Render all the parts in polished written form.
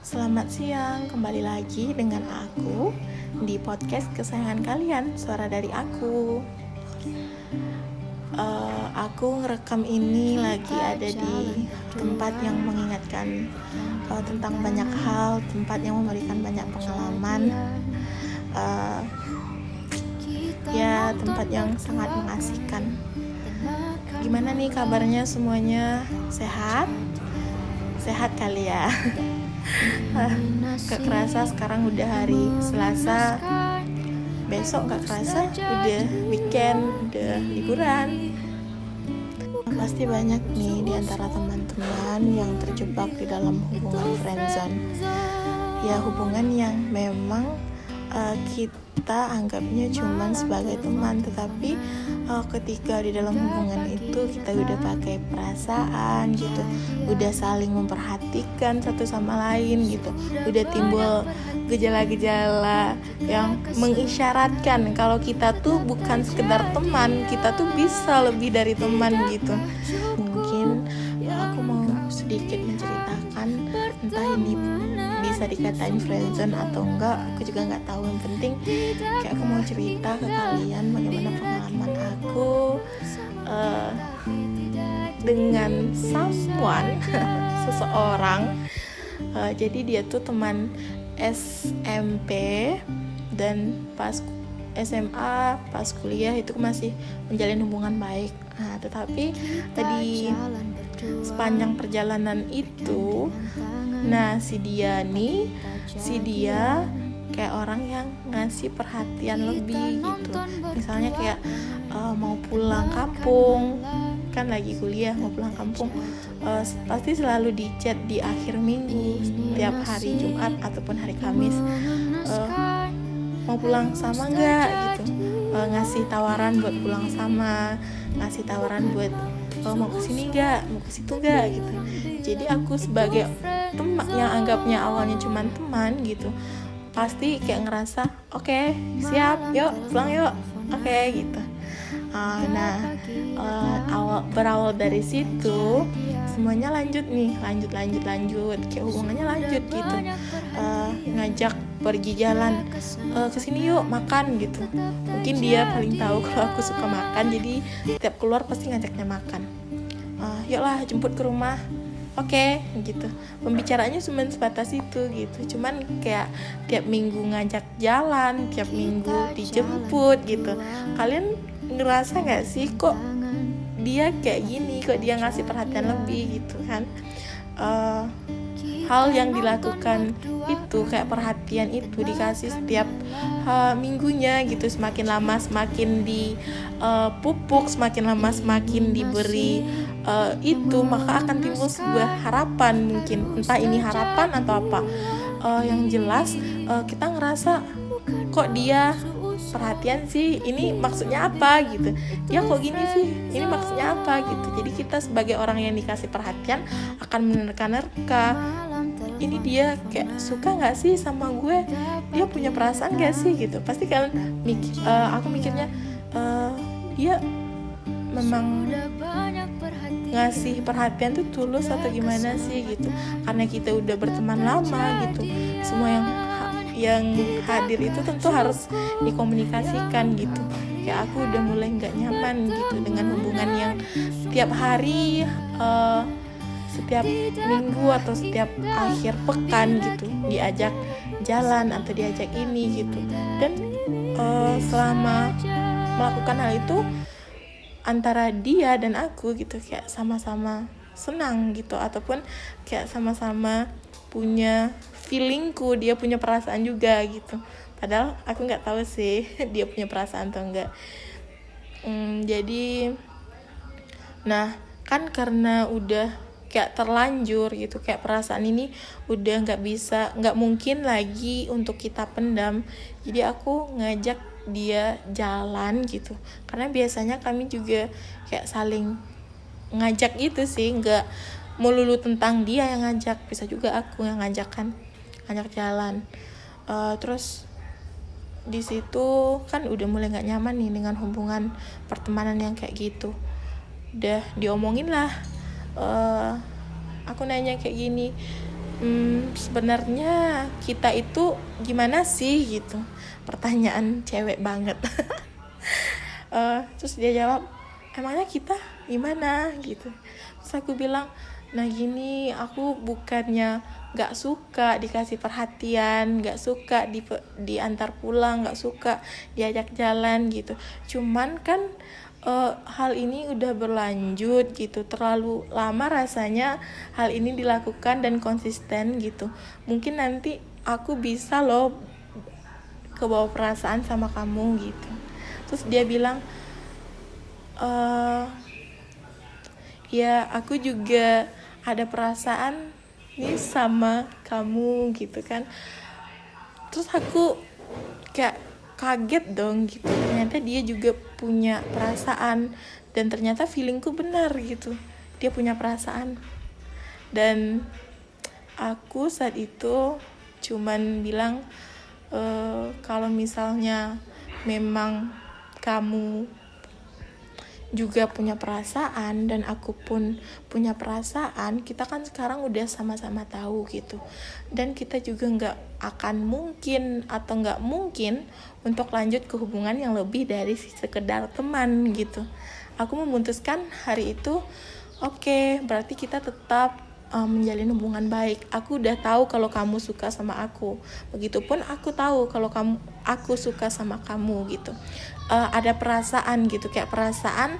Selamat siang, kembali lagi dengan aku di podcast kesayangan kalian, Suara Dari Aku. Aku ngerekam ini lagi ada di tempat yang mengingatkan tentang banyak hal, tempat yang memberikan banyak pengalaman, ya tempat yang sangat mengasihkan. Gimana nih kabarnya semuanya? Sehat? Sehat kali ya? Gak kerasa sekarang udah hari Selasa, besok gak kerasa udah weekend, udah liburan. Pasti banyak nih di antara teman-teman yang terjebak di dalam hubungan friendzone. Ya hubungan yang memang kita anggapnya cuman sebagai teman, tetapi ketika di dalam hubungan itu kita udah pakai perasaan gitu, udah saling memperhatikan satu sama lain gitu, udah timbul gejala-gejala yang mengisyaratkan kalau kita tuh bukan sekedar teman, kita tuh bisa lebih dari teman gitu. Mungkin aku mau sedikit menceritakan, entah ini bisa dikatain friendzone atau enggak, aku juga nggak tahu. Yang penting kayak aku mau cerita ke kalian bagaimana pengalaman aku dengan someone seseorang. Jadi dia tuh teman SMP, dan pas SMA, pas kuliah itu masih menjalin hubungan baik. Nah, tetapi tadi sepanjang perjalanan itu, nah si dia kayak orang yang ngasih perhatian lebih gitu. Misalnya kayak mau pulang kampung, kan lagi kuliah, mau pulang kampung, pasti selalu di chat di akhir minggu, setiap hari Jumat ataupun hari Kamis, mau pulang sama nggak gitu, ngasih tawaran buat pulang sama, ngasih tawaran buat mau kesini nggak, mau ke situ nggak gitu. Jadi aku sebagai teman yang anggapnya awalnya cuma teman gitu, pasti kayak ngerasa oke, siap, yuk pulang yuk, oke gitu. Berawal dari situ semuanya lanjut kayak hubungannya lanjut gitu, ngajak pergi jalan, kesini yuk makan gitu. Mungkin dia paling tahu kalau aku suka makan, jadi setiap keluar pasti ngajaknya makan. Yuklah jemput ke rumah, oke gitu. Pembicaraannya cuma sebatas itu gitu, cuman kayak tiap minggu ngajak jalan, tiap minggu dijemput gitu. Kalian ngerasa nggak sih kok dia kayak gini, kok dia ngasih perhatian lebih gitu kan? Hal yang dilakukan itu kayak perhatian itu dikasih setiap minggunya gitu, semakin lama semakin dipupuk, semakin lama semakin diberi itu, maka akan timbul sebuah harapan, mungkin entah ini harapan atau apa. Yang jelas kita ngerasa kok dia perhatian sih, ini maksudnya apa gitu ya, kok gini sih, ini maksudnya apa gitu. Jadi kita sebagai orang yang dikasih perhatian akan menerka-nerka, ini dia kayak suka nggak sih sama gue, dia punya perasaan nggak sih gitu. Pasti kalian aku mikirnya dia memang ngasih perhatian tuh tulus atau gimana sih gitu, karena kita udah berteman lama gitu. Semua yang hadir itu tentu harus dikomunikasikan gitu. Kayak aku udah mulai nggak nyaman gitu dengan hubungan yang setiap hari, setiap minggu atau setiap akhir pekan gitu diajak jalan atau diajak ini gitu. Dan selama melakukan hal itu antara dia dan aku gitu, kayak sama-sama senang gitu, ataupun kayak sama-sama punya feelingku, dia punya perasaan juga gitu. Padahal aku nggak tahu sih dia punya perasaan atau enggak. Jadi nah kan karena udah kayak terlanjur gitu, kayak perasaan ini udah nggak mungkin lagi untuk kita pendam. Jadi aku ngajak dia jalan gitu, karena biasanya kami juga kayak saling ngajak gitu sih, nggak melulu tentang dia yang ngajak, bisa juga aku yang ngajak jalan. Terus di situ kan udah mulai nggak nyaman nih dengan hubungan pertemanan yang kayak gitu. Udah diomongin lah, aku nanya kayak gini, sebenarnya kita itu gimana sih gitu, pertanyaan cewek banget. Terus dia jawab, emangnya kita gimana gitu. Terus aku bilang, nah gini, aku bukannya gak suka dikasih perhatian, gak suka diantar pulang, gak suka diajak jalan gitu, cuman kan hal ini udah berlanjut gitu, terlalu lama rasanya hal ini dilakukan dan konsisten gitu. Mungkin nanti aku bisa loh kebawa perasaan sama kamu gitu. Terus dia bilang, ya aku juga ada perasaan nih sama kamu gitu kan. Terus aku kayak kaget dong gitu, ternyata dia juga punya perasaan, dan ternyata feelingku benar gitu, dia punya perasaan. Dan aku saat itu cuman bilang, kalau misalnya memang kamu juga punya perasaan dan aku pun punya perasaan, kita kan sekarang udah sama-sama tahu gitu, dan kita juga nggak akan mungkin atau nggak mungkin untuk lanjut ke hubungan yang lebih dari sekedar teman gitu. Aku memutuskan hari itu, oke, berarti kita tetap menjalin hubungan baik. Aku udah tahu kalau kamu suka sama aku, begitupun aku tahu kalau aku suka sama kamu gitu. Ada perasaan gitu, kayak perasaan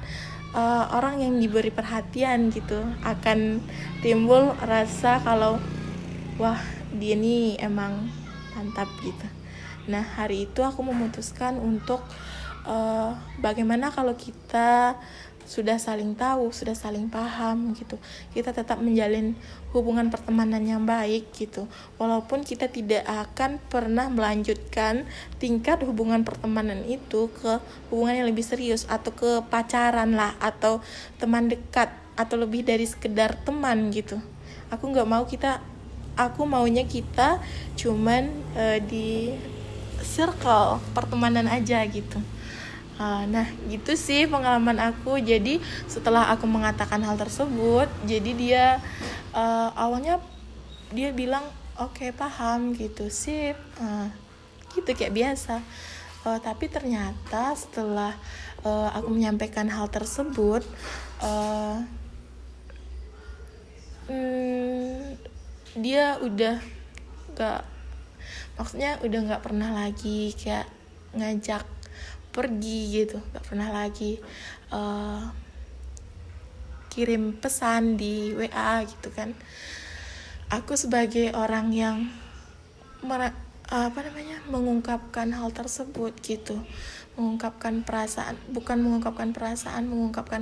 orang yang diberi perhatian gitu, akan timbul rasa kalau wah, dia nih emang mantap gitu. Nah, hari itu aku memutuskan untuk bagaimana kalau kita sudah saling tahu, sudah saling paham gitu, kita tetap menjalin hubungan pertemanan yang baik gitu, walaupun kita tidak akan pernah melanjutkan tingkat hubungan pertemanan itu ke hubungan yang lebih serius, atau ke pacaran lah, atau teman dekat, atau lebih dari sekedar teman gitu. Aku maunya kita cuman di circle pertemanan aja gitu. Nah gitu sih pengalaman aku. Jadi setelah aku mengatakan hal tersebut, jadi dia awalnya dia bilang oke, paham gitu, sip, gitu kayak biasa. Tapi ternyata setelah aku menyampaikan hal tersebut, dia udah udah nggak pernah lagi kayak ngajak pergi gitu, nggak pernah lagi kirim pesan di WA gitu kan. Aku sebagai orang yang mengungkapkan hal tersebut gitu, mengungkapkan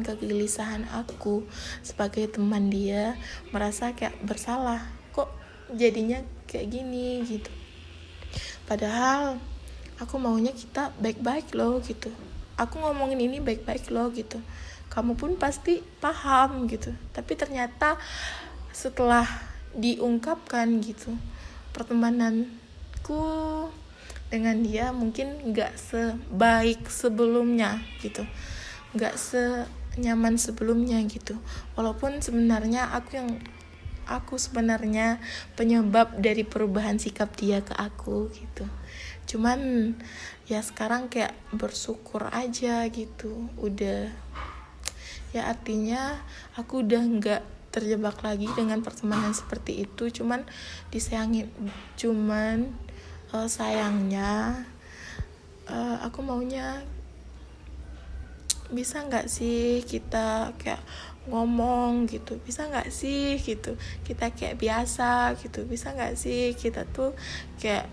kegelisahan aku sebagai teman, dia merasa kayak bersalah, kok jadinya kayak gini gitu. Padahal aku maunya kita baik-baik loh gitu, aku ngomongin ini baik-baik loh gitu, kamu pun pasti paham gitu. Tapi ternyata setelah diungkapkan gitu, pertemananku dengan dia mungkin gak sebaik sebelumnya gitu, gak senyaman sebelumnya gitu. Walaupun sebenarnya aku sebenarnya penyebab dari perubahan sikap dia ke aku gitu. Cuman ya sekarang kayak bersyukur aja gitu, udah ya, artinya aku udah nggak terjebak lagi dengan pertemanan seperti itu. Cuman sayangnya aku maunya bisa nggak sih kita kayak ngomong gitu, bisa nggak sih gitu kita kayak biasa gitu, bisa nggak sih kita tuh kayak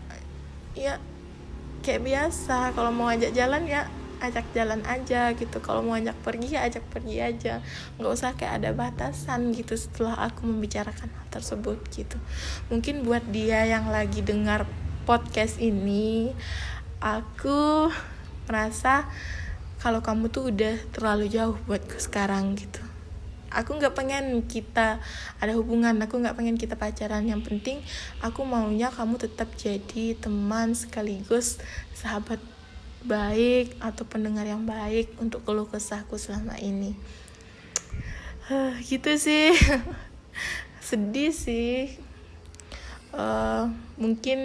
biasa, kalau mau ajak jalan ya ajak jalan aja gitu, kalau mau ajak pergi ya ajak pergi aja, nggak usah kayak ada batasan gitu. Setelah aku membicarakan hal tersebut gitu, mungkin buat dia yang lagi dengar podcast ini, aku merasa kalau kamu tuh udah terlalu jauh buatku sekarang gitu. Aku nggak pengen kita ada hubungan, aku nggak pengen kita pacaran. Yang penting aku maunya kamu tetap jadi teman sekaligus sahabat baik atau pendengar yang baik untuk keluh kesahku selama ini. Gitu sih. Sedih sih. Mungkin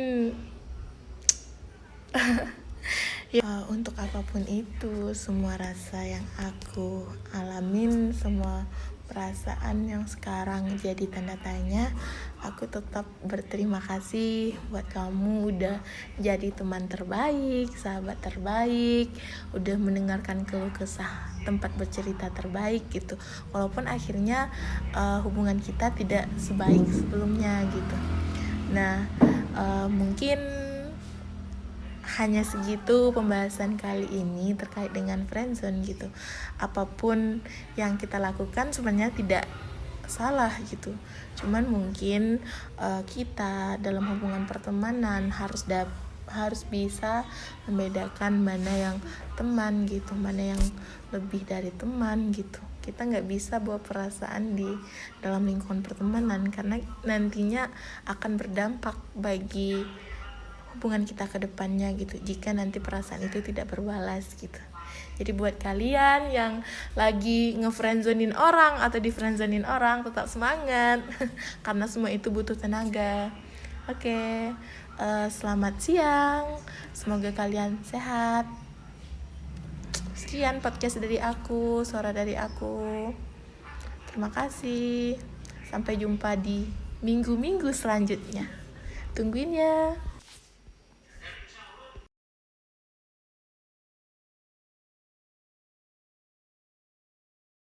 ya, untuk apapun itu, semua rasa yang aku alamin, semua perasaan yang sekarang jadi tanda tanya, aku tetap berterima kasih buat kamu udah jadi teman terbaik, sahabat terbaik, udah mendengarkan keluh kesah tempat bercerita terbaik gitu. Walaupun akhirnya hubungan kita tidak sebaik sebelumnya gitu. Nah, mungkin hanya segitu pembahasan kali ini terkait dengan friendzone gitu. Apapun yang kita lakukan sebenarnya tidak salah gitu. Cuman mungkin kita dalam hubungan pertemanan harus bisa membedakan mana yang teman gitu, mana yang lebih dari teman gitu. Kita nggak bisa bawa perasaan di dalam lingkungan pertemanan karena nantinya akan berdampak bagi hubungan kita ke depannya gitu, jika nanti perasaan itu tidak berbalas gitu. Jadi buat kalian yang lagi ngefriendzonin orang atau difriendzonin orang, tetap semangat karena semua itu butuh tenaga. Oke, selamat siang, semoga kalian sehat. Sekian podcast dari aku, suara dari aku. Terima kasih, sampai jumpa di minggu-minggu selanjutnya. Tungguin ya.